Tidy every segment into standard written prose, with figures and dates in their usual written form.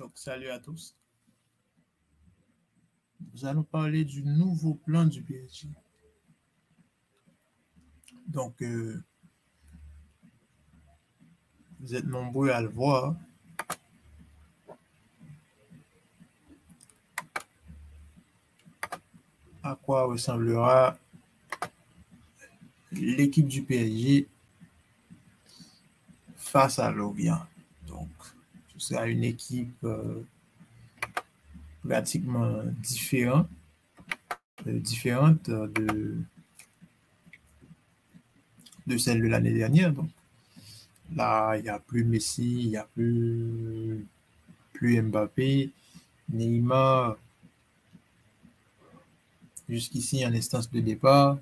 Donc, salut à tous. Nous allons parler du nouveau plan du PSG. Donc, vous êtes nombreux à le voir. À quoi ressemblera l'équipe du PSG face à Lorient. Donc, ce sera une équipe pratiquement différente de celle de l'année dernière. Donc, là, il n'y a plus Messi, il n'y a plus Mbappé, Neymar, jusqu'ici en instance de départ.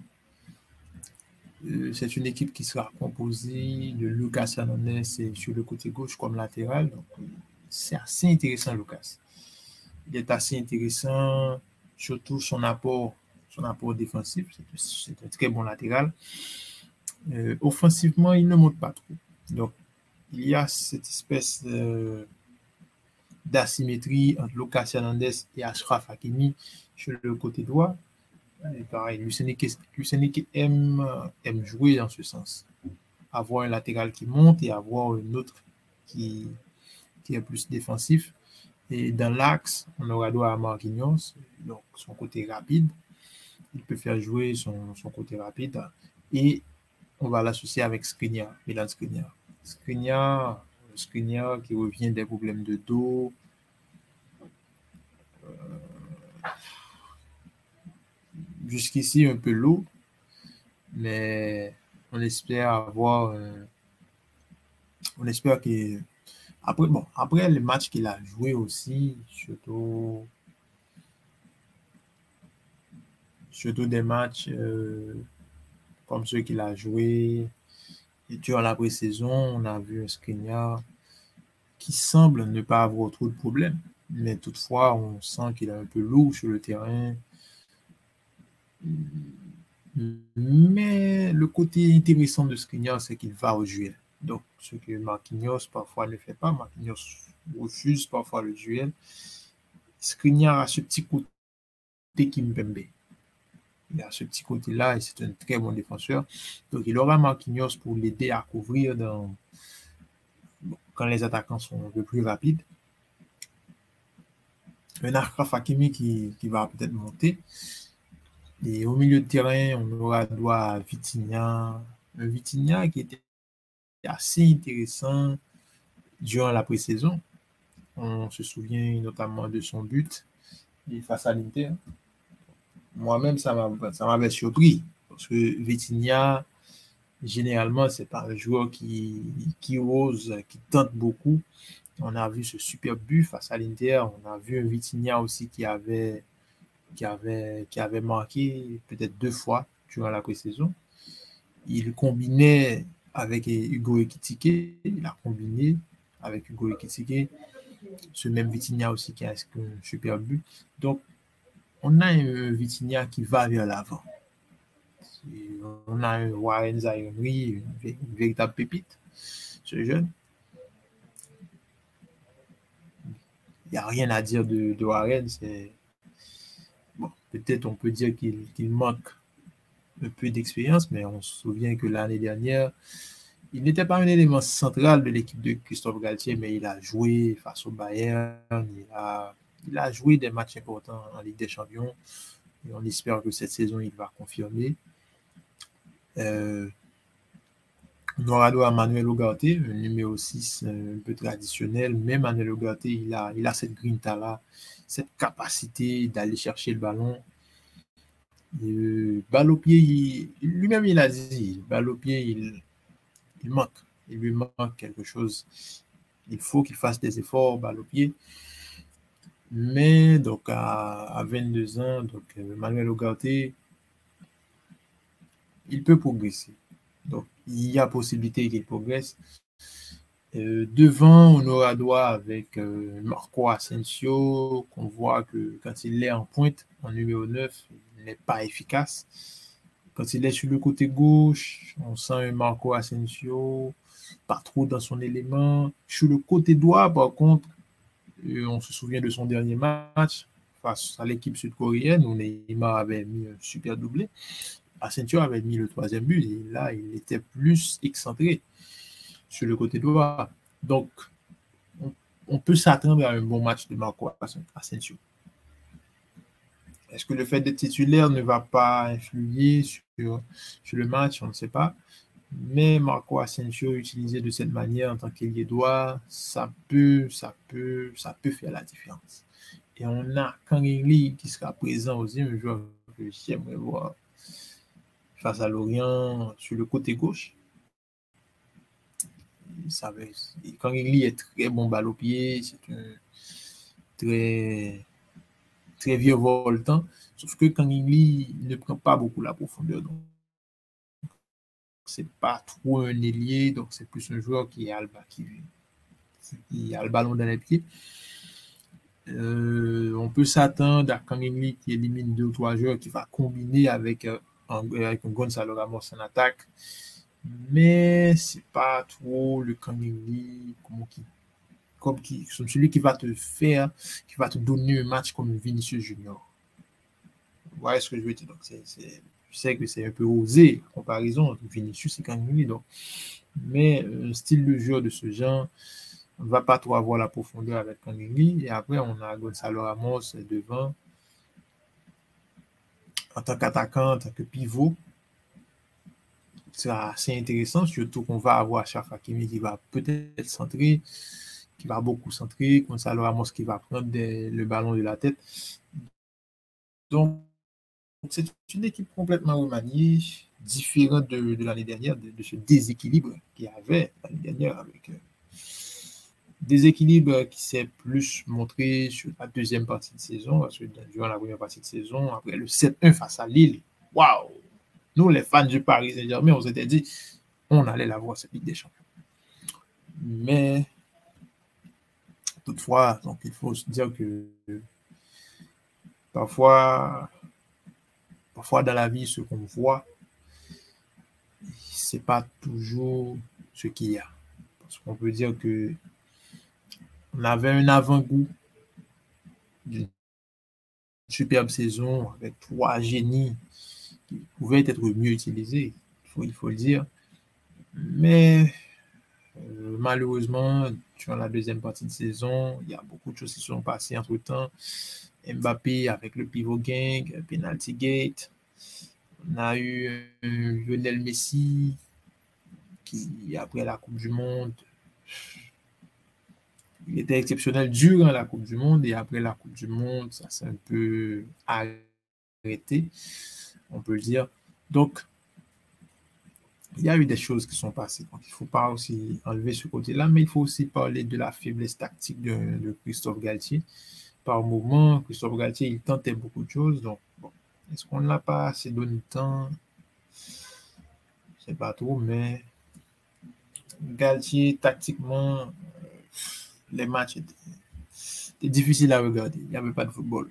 C'est une équipe qui sera composée de Lucas Hernandez sur le côté gauche comme latéral. Donc, c'est assez intéressant, Lucas. Il est assez intéressant, surtout son apport défensif. C'est un très bon latéral. Offensivement, il ne monte pas trop. Donc, il y a cette espèce d'asymétrie entre Lucas Hernandez et Achraf Hakimi sur le côté droit. Et pareil, Luis Enrique aime jouer dans ce sens. Avoir un latéral qui monte et avoir un autre qui est plus défensif. Et dans l'axe, on aura droit à Marquinhos, donc son côté rapide. Il peut faire jouer son côté rapide. Et on va l'associer avec Skriniar, Milan Skriniar. Skriniar qui revient des problèmes de dos. Jusqu'ici, un peu lourd, mais on espère que après le match qu'il a joué aussi, surtout des matchs comme ceux qu'il a joué durant la pré-saison, on a vu un Skriniar qui semble ne pas avoir trop de problèmes, mais toutefois on sent qu'il est un peu lourd sur le terrain. Mais le côté intéressant de Skriniar, c'est qu'il va au duel. Donc, ce que Marquinhos parfois ne fait pas, Marquinhos refuse parfois le duel. Skriniar a ce petit côté Kimpembe. Il a ce petit côté-là et c'est un très bon défenseur. Donc, il aura Marquinhos pour l'aider à couvrir quand les attaquants sont un peu plus rapides. Un Achraf Hakimi qui va peut-être monter. Et au milieu de terrain, on aura droit à Vitinha. Un Vitinha qui était assez intéressant durant la pré-saison. On se souvient notamment de son but face à l'Inter. Moi-même, ça m'avait surpris parce que Vitinha, généralement, c'est pas un joueur qui ose, qui tente beaucoup. On a vu ce super but face à l'Inter. On a vu un Vitinha aussi qui avait marqué peut-être 2 fois durant la pré-saison. Il combinait avec Hugo Ekitike. Il a combiné avec Hugo Ekitike. Ce même Vitinha aussi qui a un super but. Donc, on a un Vitinha qui va vers l'avant. On a un Warren Zaïre-Emery, une véritable pépite, ce jeune. Il n'y a rien à dire de Warren. Bon, peut-être on peut dire qu'il manque un peu d'expérience, mais on se souvient que l'année dernière, il n'était pas un élément central de l'équipe de Christophe Galtier, mais il a joué face au Bayern, il a joué des matchs importants en Ligue des Champions, et on espère que cette saison, il va confirmer. On aura droit à Manuel Ugarte, un numéro 6 un peu traditionnel. Même Manuel Ugarte, il a cette grinta-là, cette capacité d'aller chercher le ballon. Balle au pied, lui-même il a dit, balle au pied, il manque. Il lui manque quelque chose. Il faut qu'il fasse des efforts, balle au pied. Mais donc à 22 ans, donc Manuel Ugarte, il peut progresser. Donc il y a possibilité qu'il progresse. Devant, on aura droit avec Marco Asensio, qu'on voit que quand il est en pointe, en numéro 9, il n'est pas efficace. Quand il est sur le côté gauche, on sent un Marco Asensio pas trop dans son élément. Sur le côté droit, par contre, On se souvient de son dernier match face à l'équipe sud-coréenne où Neymar avait mis un super doublé. Asensio avait mis le 3e but et là, il était plus excentré sur le côté droit. Donc, on peut s'attendre à un bon match de Marco Asensio. Est-ce que le fait d'être titulaire ne va pas influer sur le match? On ne sait pas. Mais Marco Asensio utilisé de cette manière en tant qu'ailier droit, ça peut faire la différence. Et on a Kang In-lee qui sera présent aussi, un joueur que j'aimerais voir face à Lorient sur le côté gauche. Kang In-lee est très bon balle au pied, c'est un très, très virevoltant, sauf que Kang In-lee ne prend pas beaucoup la profondeur. Donc, c'est pas trop un ailier, donc c'est plus un joueur qui a le ballon dans les pieds. On peut s'attendre à Kang In-lee qui élimine 2 ou 3 joueurs qui va combiner avec un Gonzalo Ramos en attaque. Mais c'est pas trop le Kang In-lee comme celui qui va te faire, qui va te donner un match comme Vinicius Junior. Vous voyez ce que je veux dire? Donc, je sais que c'est un peu osé en comparaison entre Vinicius et Kang In-lee. Mais un style de jeu de ce genre, on ne va pas trop avoir la profondeur avec Kang In-lee. Et après, on a Gonzalo Ramos devant en tant qu'attaquant, en tant que pivot. C'est assez intéressant, surtout qu'on va avoir Achraf Hakimi qui va peut-être centrer, qui va beaucoup centrer, Gonzalo Ramos qui va prendre le ballon de la tête. Donc, c'est une équipe complètement remaniée, différente de l'année dernière, de ce déséquilibre qu'il y avait l'année dernière avec déséquilibre qui s'est plus montré sur la deuxième partie de saison, parce que durant la première partie de saison, après le 7-1 face à Lille, waouh! Nous, les fans du Paris Saint-Germain, on s'était dit on allait la voir cette Ligue des Champions. Mais toutefois, donc il faut se dire que parfois dans la vie, ce qu'on voit, c'est pas toujours ce qu'il y a. Parce qu'on peut dire que on avait un avant-goût d'une superbe saison avec 3 génies qui pouvaient être mieux utilisés, il faut le dire. Mais malheureusement, durant la deuxième partie de saison, il y a beaucoup de choses qui se sont passées entre-temps. Mbappé avec le pivot gang, penalty gate. On a eu Lionel Messi qui, après la Coupe du Monde, il était exceptionnel durant la Coupe du Monde et après la Coupe du Monde, ça s'est un peu arrêté, on peut le dire. Donc, il y a eu des choses qui sont passées. Donc, il ne faut pas aussi enlever ce côté-là, mais il faut aussi parler de la faiblesse tactique de Christophe Galtier. Par moment, Christophe Galtier, il tentait beaucoup de choses. Donc, bon, est-ce qu'on ne l'a pas assez donné de temps? Je ne sais pas trop, mais Galtier, tactiquement, les matchs étaient difficiles à regarder. Il n'y avait pas de football.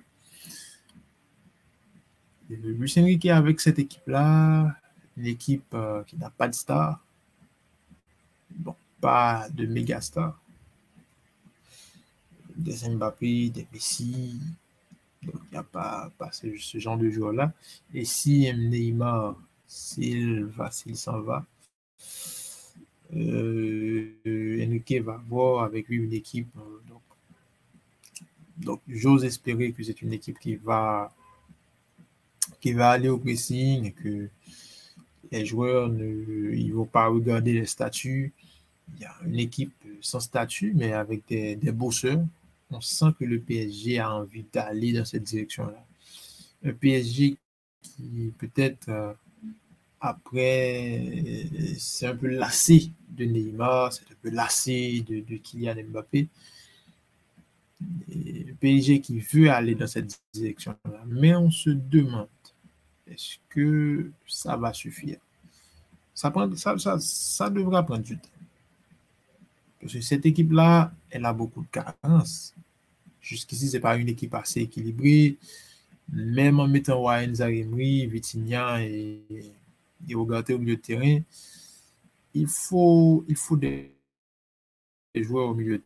Et Luis Enrique, avec cette équipe-là, une équipe qui n'a pas de star, bon, pas de méga star, des Mbappé, des Messi, donc il n'y a pas ce genre de joueur-là. Et si Neymar, s'il s'en va, Enrique va avoir avec lui une équipe. Donc j'ose espérer que c'est une équipe qui va aller au pressing et que les joueurs ne vont pas regarder les statuts. Il y a une équipe sans statut, mais avec des bosseurs. On sent que le PSG a envie d'aller dans cette direction-là. Un PSG qui peut-être après, c'est un peu lassé de Neymar, c'est un peu lassé de Kylian Mbappé. Et le PSG qui veut aller dans cette direction-là. Mais on se demande, est-ce que ça va suffire? Ça devra prendre du temps. Parce que cette équipe-là, elle a beaucoup de carences. Jusqu'ici, ce n'est pas une équipe assez équilibrée. Même en mettant Warren Zaïre-Emery, Vitinha et Ugarte au milieu de terrain, il faut des joueurs au milieu de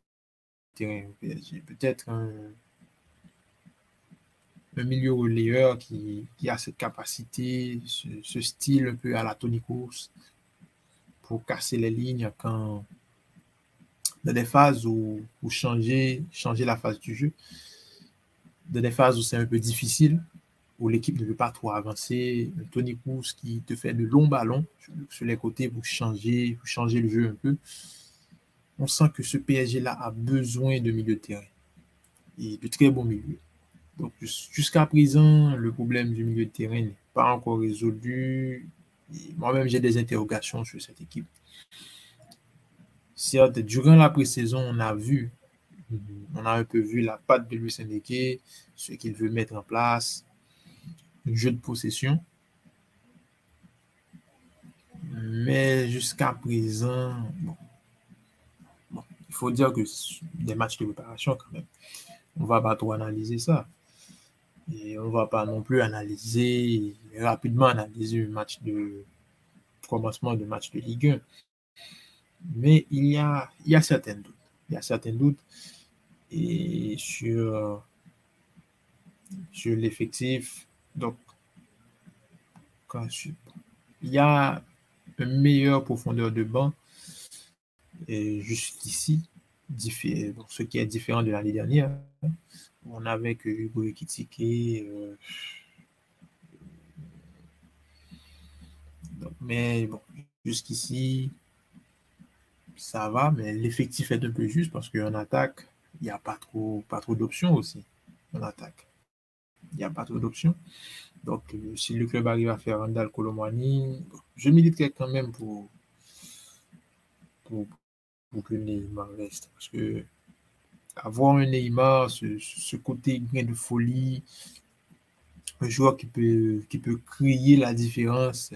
terrain au PSG. Peut-être un milieu relayeur qui a cette capacité, ce style un peu à la Toni Kroos pour casser les lignes quand dans des phases où changer la phase du jeu, dans des phases où c'est un peu difficile, où l'équipe ne veut pas trop avancer, Toni Kroos qui te fait de longs ballons sur les côtés pour changer le jeu un peu. On sent que ce PSG-là a besoin de milieu de terrain et de très bons milieux. Donc, jusqu'à présent, le problème du milieu de terrain n'est pas encore résolu. Moi-même, j'ai des interrogations sur cette équipe. Certes, durant la pré-saison, on a un peu vu la patte de Luis Enrique, ce qu'il veut mettre en place, un jeu de possession. Mais jusqu'à présent, il faut dire que des matchs de préparation quand même. On ne va pas trop analyser ça. Et on ne va pas non plus rapidement analyser un match de commencement de match de Ligue 1. Mais il y a certains doutes. Il y a certains doutes et sur l'effectif. Donc, il y a une meilleure profondeur de banc et jusqu'ici, ce qui est différent de l'année dernière. On avait que Hugo Ekitike. Mais bon, jusqu'ici, ça va, mais l'effectif est un peu juste parce qu'en attaque, il n'y a pas trop d'options aussi. En attaque, il n'y a pas trop d'options. Donc, si le club arrive à faire Randal Colomwani, je militerai quand même pour que Neymar reste. Parce que avoir un Neymar, ce côté grain de folie, un joueur qui peut créer la différence.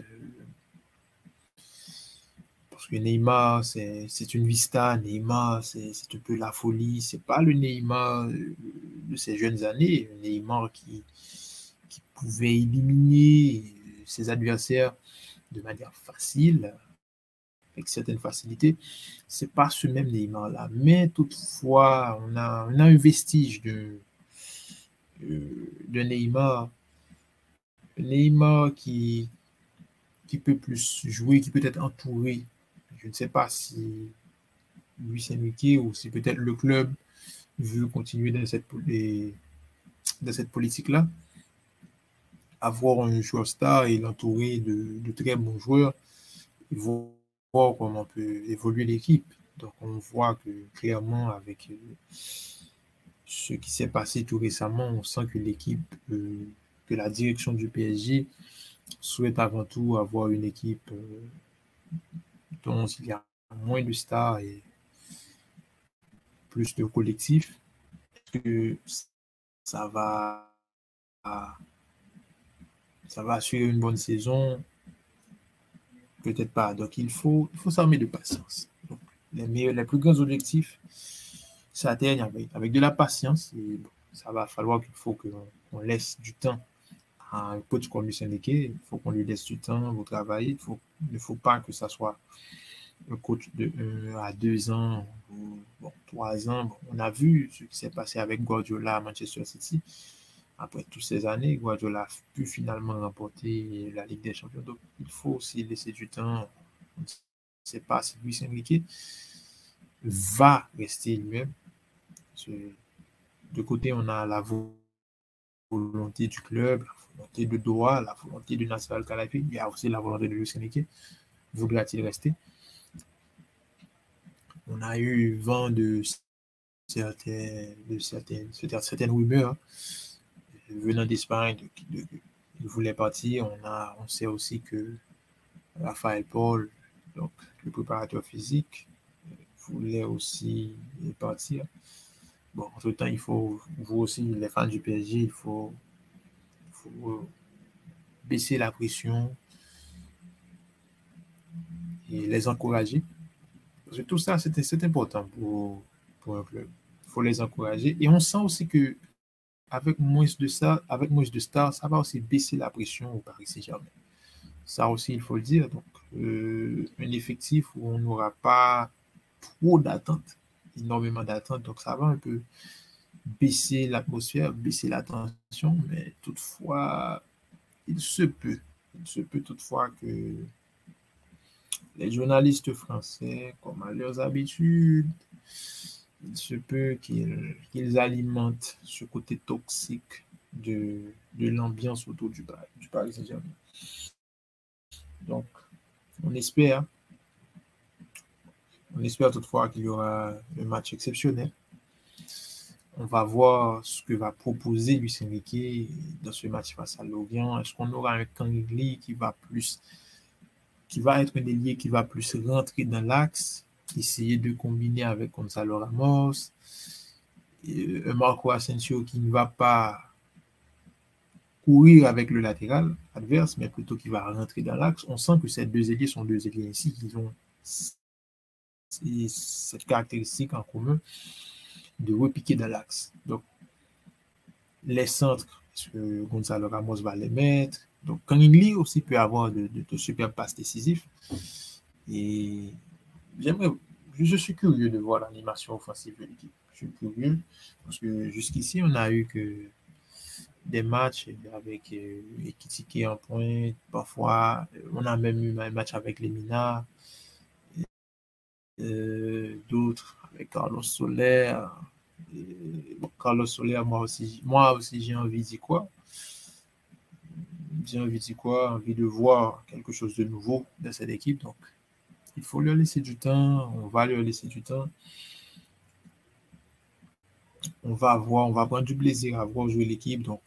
Parce que Neymar, c'est une vista. Neymar, c'est un peu la folie. C'est pas le Neymar de ces jeunes années. Un Neymar qui pouvait éliminer ses adversaires de manière facile, avec certaines facilités. C'est pas ce même Neymar-là. Mais toutefois, on a un vestige de Neymar. Neymar qui peut plus jouer, qui peut être entouré. Je ne sais pas si Luis Enrique ou si peut-être le club veut continuer dans cette politique-là. Avoir un joueur star et l'entourer de très bons joueurs, et voir comment peut évoluer l'équipe. Donc on voit que clairement avec ce qui s'est passé tout récemment, on sent que l'équipe, que la direction du PSG souhaite avant tout avoir une équipe dont il y a moins de stars et plus de collectifs. Est-ce que ça va assurer une bonne saison? Peut-être pas. Donc il faut s'armer de patience. Donc, les plus grands objectifs s'atteignent avec de la patience. Et bon, ça va falloir qu'il faut qu'on laisse du temps à un coach comme Luis Enrique. Il faut qu'on lui laisse du temps pour travailler. Il ne faut pas que ça soit un coach de 1 à 2 ans ou 3 ans. Bon, on a vu ce qui s'est passé avec Guardiola à Manchester City. Après toutes ces années, Guardiola a pu finalement remporter la Ligue des Champions. Donc, il faut aussi laisser du temps. On ne sait pas si Luis Enrique va rester lui-même. De côté, on a la volonté du club, la volonté de Doha, la volonté de Nasser Al-Khelaifi. Il y a aussi la volonté de Luis Enrique. Voudra-t-il rester? On a eu vent de certaines rumeurs venant d'Espagne qui voulaient partir. On sait aussi que Raphaël Paul, donc le préparateur physique, voulait aussi partir. Bon, entre-temps, il faut, vous aussi, les fans du PSG, il faut baisser la pression et les encourager. Parce que tout ça, c'est important pour un club. Il faut les encourager. Et on sent aussi que avec moins de stars, ça va aussi baisser la pression au Paris Saint-Germain. Ça aussi, il faut le dire. Donc, un effectif où on n'aura pas trop d'attentes énormément d'attentes. Donc, ça va un peu baisser l'atmosphère, baisser la tension. Mais toutefois, il se peut toutefois que les journalistes français, comme à leurs habitudes, il se peut qu'ils alimentent ce côté toxique de l'ambiance autour du Paris Saint-Germain. Donc, on espère, on espère toutefois qu'il y aura un match exceptionnel. On va voir ce que va proposer Luis Enrique dans ce match face à Lorient. Est-ce qu'on aura un Kangli qui va être un ailier qui va plus rentrer dans l'axe, essayer de combiner avec Gonzalo Ramos, un Marco Asensio qui ne va pas courir avec le latéral adverse, mais plutôt qui va rentrer dans l'axe. On sent que ces deux ailiers sont deux ailiers ici qui ont cette caractéristique en commun de repiquer dans l'axe. Donc, les centres, est-ce que Gonzalo Ramos va les mettre? Donc, Kangli aussi peut avoir de super passes décisives. Et je suis curieux de voir l'animation offensive de l'équipe. Je suis curieux parce que jusqu'ici, on a eu que des matchs avec Ekitike en pointe. Parfois, on a même eu un match avec les Minas, d'autres avec Carlos Soler. Bon, Carlos Soler, moi aussi j'ai envie d'y quoi. J'ai envie d'y quoi, envie de voir quelque chose de nouveau dans cette équipe. Donc, il faut leur laisser du temps. On va leur laisser du temps. On va prendre du plaisir à voir jouer l'équipe, donc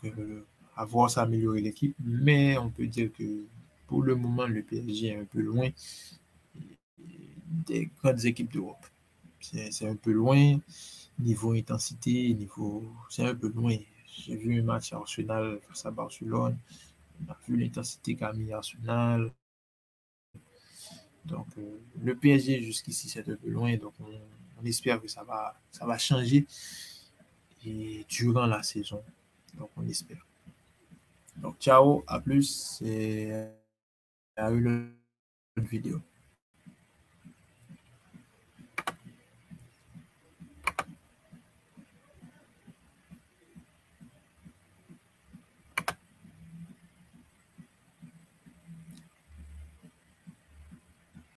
à voir s'améliorer l'équipe. Mais on peut dire que pour le moment, le PSG est un peu loin des grandes équipes d'Europe. C'est un peu loin, niveau intensité, c'est un peu loin. J'ai vu un match à Arsenal face à Barcelone. On a vu l'intensité qu'a mis Arsenal. Donc, le PSG jusqu'ici, c'est un peu loin. Donc, on espère que ça va changer et durant la saison. Donc, on espère. Donc, ciao, à plus et à une autre vidéo.